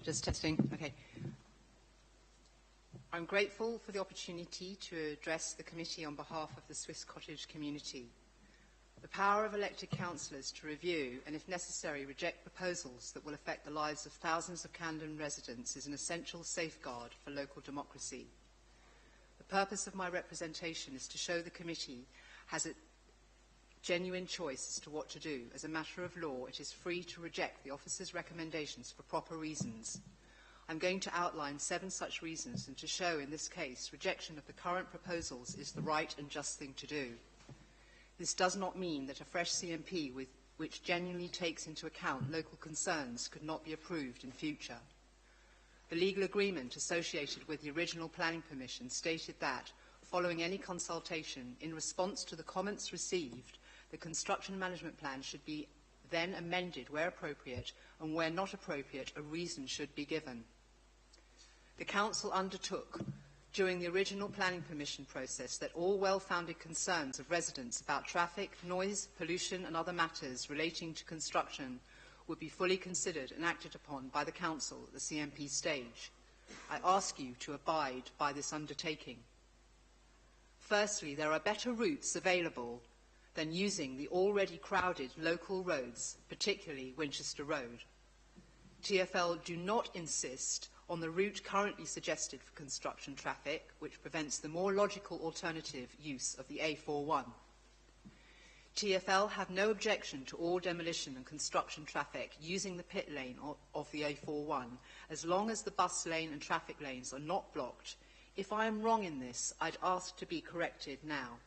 Just testing. Okay. I'm grateful for the opportunity to address the committee on behalf of the Swiss Cottage community. The power of elected councillors to review and, if necessary, reject proposals that will affect the lives of thousands of Camden residents is an essential safeguard for local democracy. The purpose of my representation is to show the committee has a genuine choice as to what to do. As a matter of law, it is free to reject the officer's recommendations for proper reasons. I'm going to outline 7 such reasons and to show, in this case, rejection of the current proposals is the right and just thing to do. This does not mean that a fresh CMP which genuinely takes into account local concerns could not be approved in future. The legal agreement associated with the original planning permission stated that, following any consultation, in response to the comments received, the construction management plan should be then amended where appropriate, and where not appropriate, a reason should be given. The Council undertook during the original planning permission process that all well-founded concerns of residents about traffic, noise, pollution and other matters relating to construction would be fully considered and acted upon by the Council at the CMP stage. I ask you to abide by this undertaking. Firstly, there are better routes available than using the already crowded local roads, particularly Winchester Road. TfL do not insist on the route currently suggested for construction traffic, which prevents the more logical alternative use of the A41. TfL have no objection to all demolition and construction traffic using the pit lane of the A41, as long as the bus lane and traffic lanes are not blocked. If I am wrong in this, I'd ask to be corrected now.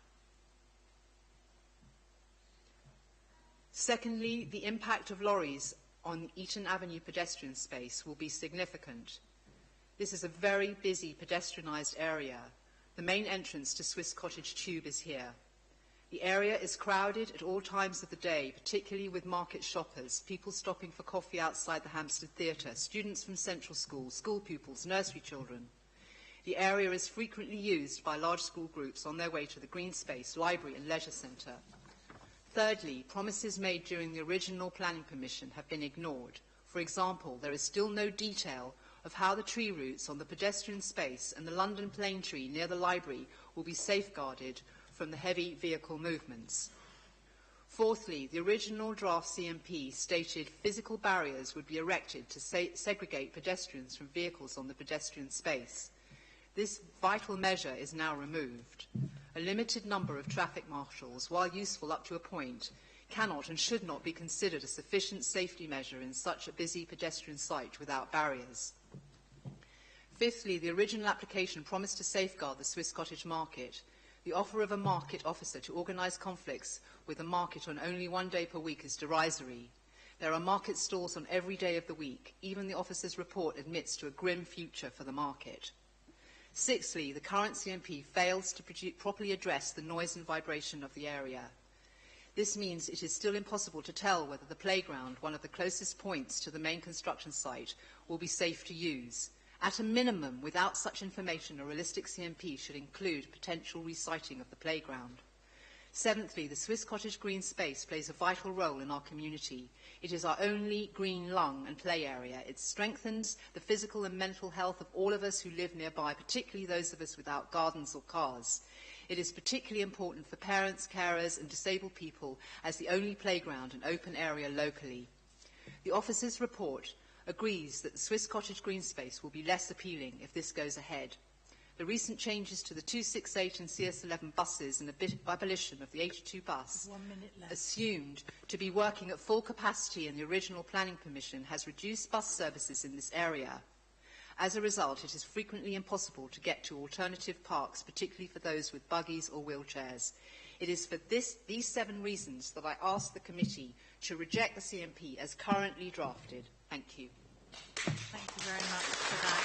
Secondly, the impact of lorries on Eaton Avenue pedestrian space will be significant. This is a very busy pedestrianised area. The main entrance to Swiss Cottage Tube is here. The area is crowded at all times of the day, particularly with market shoppers, people stopping for coffee outside the Hampstead Theatre, students from Central School, school pupils, nursery children. The area is frequently used by large school groups on their way to the green space, library and leisure centre. Thirdly, promises made during the original planning permission have been ignored. For example, there is still no detail of how the tree roots on the pedestrian space and the London plane tree near the library will be safeguarded from the heavy vehicle movements. Fourthly, the original draft CMP stated physical barriers would be erected to segregate pedestrians from vehicles on the pedestrian space. This vital measure is now removed. A limited number of traffic marshals, while useful up to a point, cannot and should not be considered a sufficient safety measure in such a busy pedestrian site without barriers. Fifthly, the original application promised to safeguard the Swiss cottage market. The offer of a market officer to organise conflicts with the market on only 1 day per week is derisory. There are market stalls on every day of the week. Even the officer's report admits to a grim future for the market. Sixthly, the current CMP fails to properly address the noise and vibration of the area. This means it is still impossible to tell whether the playground, one of the closest points to the main construction site, will be safe to use. At a minimum, without such information, a realistic CMP should include potential resiting of the playground. Seventhly, the Swiss Cottage green space plays a vital role in our community. It is our only green lung and play area. It strengthens the physical and mental health of all of us who live nearby, particularly those of us without gardens or cars. It is particularly important for parents, carers and disabled people as the only playground and open area locally. The officer's report agrees that the Swiss Cottage green space will be less appealing if this goes ahead. The recent changes to the 268 and CS11 buses and the abolition of the 82 bus, assumed to be working at full capacity in the original planning permission, has reduced bus services in this area. As a result, it is frequently impossible to get to alternative parks, particularly for those with buggies or wheelchairs. It is for these 7 reasons that I ask the committee to reject the CMP as currently drafted. Thank you. Thank you very much for that.